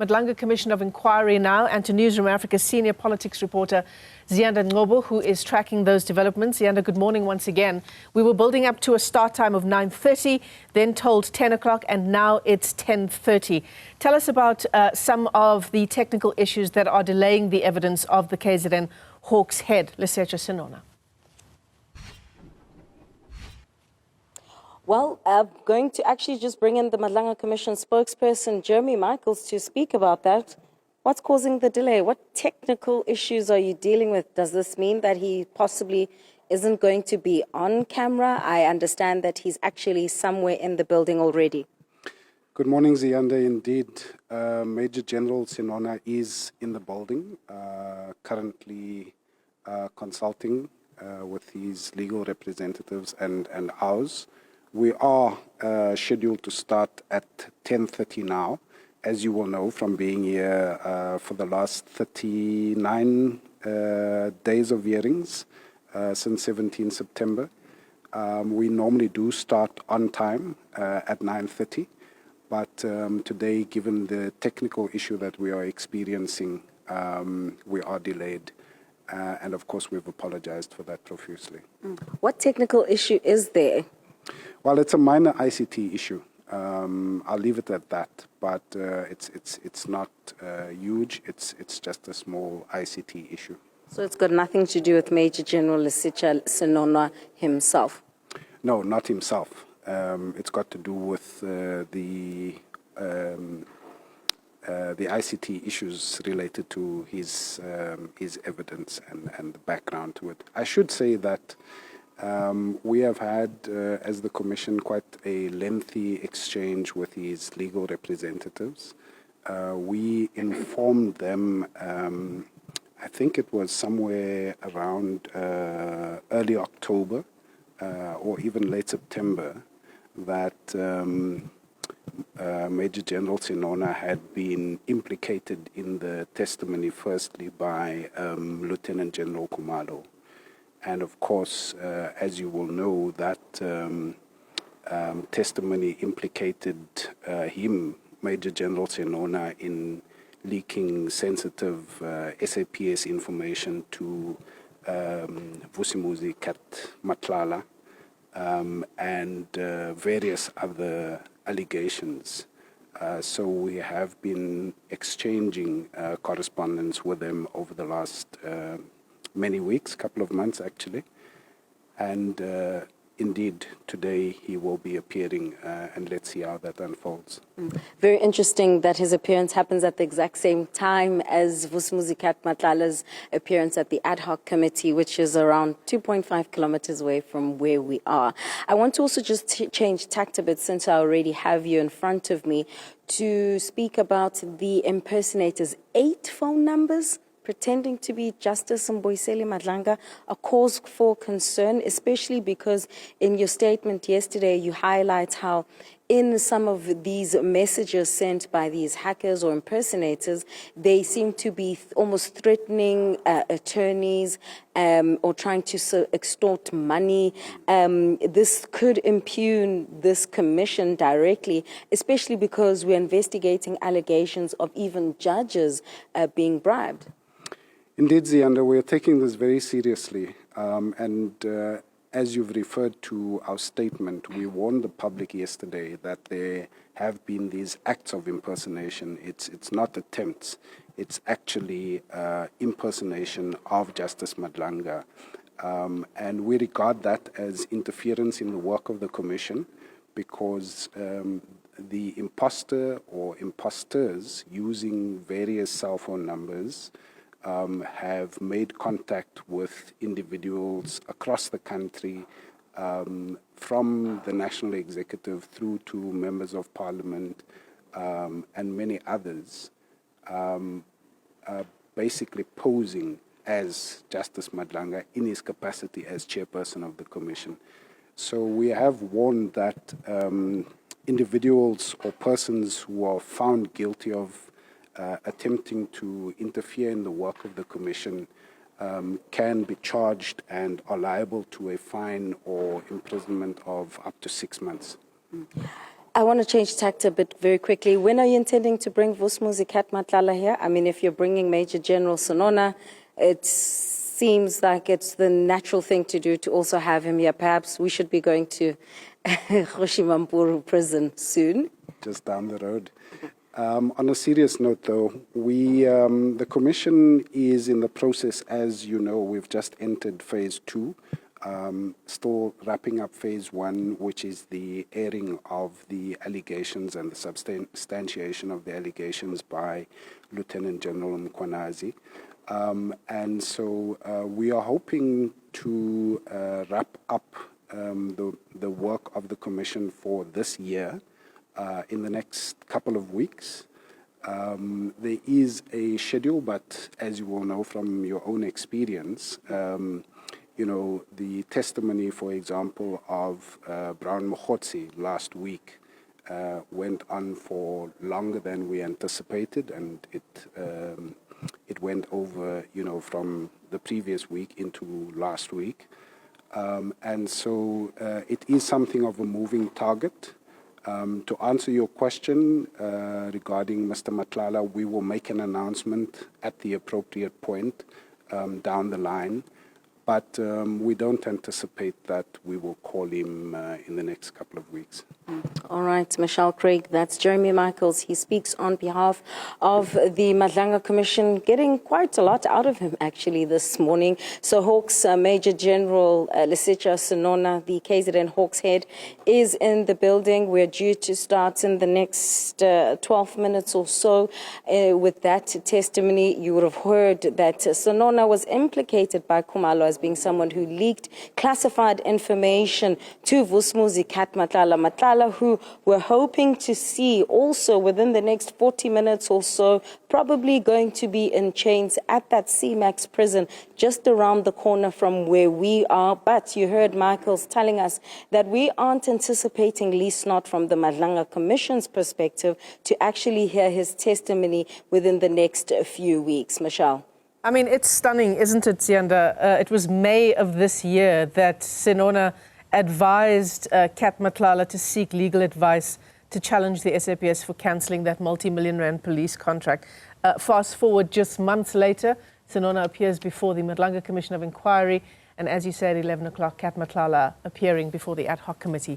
Madlanga Commission of Inquiry now, and to Newzroom Africa senior politics reporter Ziyanda Ngobo, who is tracking those developments. Ziyanda, good morning once again. We were building up to a start time of 9:30, then told 10 o'clock, and now it's 10:30. Tell us about some of the technical issues that are delaying the evidence of the KZN Hawks head, Lesetja Senona. Well, I'm going to actually just bring in the Madlanga Commission spokesperson, Jeremy Michaels, to speak about that. What's causing the delay? What technical issues are you dealing with? Does this mean that he possibly isn't going to be on camera? I understand that he's actually somewhere in the building already. Good morning, Ziyanda. Indeed, Major General Senona is in the building, currently consulting with his legal representatives and ours. We are scheduled to start at 10:30 now, as you will know from being here for the last 39 days of hearings since 17 September. We normally do start on time at 9:30, but today, given the technical issue that we are experiencing, we are delayed. And of course, we've apologized for that profusely. What technical issue is there? Well, it's a minor ICT issue. I'll leave it at that, but it's not huge. It's just a small ICT issue. So it's got nothing to do with Major General Lesetja Senona himself? No, not himself. It's got to do with the ICT issues related to his evidence and the background to it. I should say that we have had, as the Commission, quite a lengthy exchange with his legal representatives. We informed them, I think it was somewhere around early October or even late September, that Major General Senona had been implicated in the testimony firstly by Lieutenant General Kumalo. And of course, as you will know, that testimony implicated him, Major General Senona, in leaking sensitive SAPS information to Vusimuzi Kat Matlala and various other allegations. So we have been exchanging correspondence with them over the last many weeks, couple of months actually, and indeed today he will be appearing, and let's see how that unfolds. Very interesting that his appearance happens at the exact same time as Vusimuzi Kat Matlala's appearance at the ad hoc committee, which is around 2.5 kilometers away from where we are. I want to also just change tact a bit, since I already have you in front of me, to speak about the impersonators. 8 phone numbers pretending to be Justice Mboiseli Madlanga, a cause for concern, especially because in your statement yesterday you highlight how in some of these messages sent by these hackers or impersonators, they seem to be almost threatening attorneys or trying to extort money. This could impugn this commission directly, especially because we're investigating allegations of even judges being bribed. Indeed, Ziyanda, we're taking this very seriously. As you've referred to our statement, we warned the public yesterday that there have been these acts of impersonation. It's not attempts. It's actually impersonation of Justice Madlanga. And we regard that as interference in the work of the Commission, because the imposter or imposters using various cell phone numbers have made contact with individuals across the country, from the National Executive through to members of Parliament and many others, basically posing as Justice Madlanga in his capacity as chairperson of the Commission. So we have warned that individuals or persons who are found guilty of attempting to interfere in the work of the Commission can be charged and are liable to a fine or imprisonment of up to 6 months. I want to change tact a bit very quickly. When are you intending to bring Vusmuzikat Matlala here? I mean, if you're bringing Major General Senona, it seems like it's the natural thing to do to also have him here. Perhaps we should be going to Kgosimampuru prison soon. Just down the road. On a serious note, though, the Commission is in the process, as you know, we've just entered phase 2, still wrapping up phase 1, which is the airing of the allegations and the substantiation of the allegations by Lieutenant General Mkhwanazi. And so we are hoping to wrap up the work of the Commission for this year in the next couple of weeks. There is a schedule, but as you will know from your own experience, you know, the testimony, for example, of Brown Mokhotsi last week went on for longer than we anticipated, and it went over, you know, from the previous week into last week. And so it is something of a moving target. To answer your question regarding Mr. Matlala, we will make an announcement at the appropriate point down the line, but we don't anticipate that we will call him in the next couple of weeks. All right, Michelle Craig, that's Jeremy Michaels. He speaks on behalf of the Madlanga Commission, getting quite a lot out of him actually this morning. So Hawks Major General Lesetja Senona, the KZN Hawks head, is in the building. We're due to start in the next 12 minutes or so with that testimony. You would have heard that Senona was implicated by Khumalo as being someone who leaked classified information to Vusmuzikat Matlala, who we're hoping to see also within the next 40 minutes or so, probably going to be in chains at that CMAX prison just around the corner from where we are. But you heard Michaels telling us that we aren't anticipating, least not from the Madlanga Commission's perspective, to actually hear his testimony within the next few weeks. Michelle. I mean, it's stunning, isn't it, Ziyanda? It was May of this year that Senona advised Kat Matlala to seek legal advice to challenge the SAPS for cancelling that multi-million rand police contract. Fast forward just months later, Senona appears before the Madlanga Commission of Inquiry, and as you said, 11 o'clock, Kat Matlala appearing before the ad hoc committee.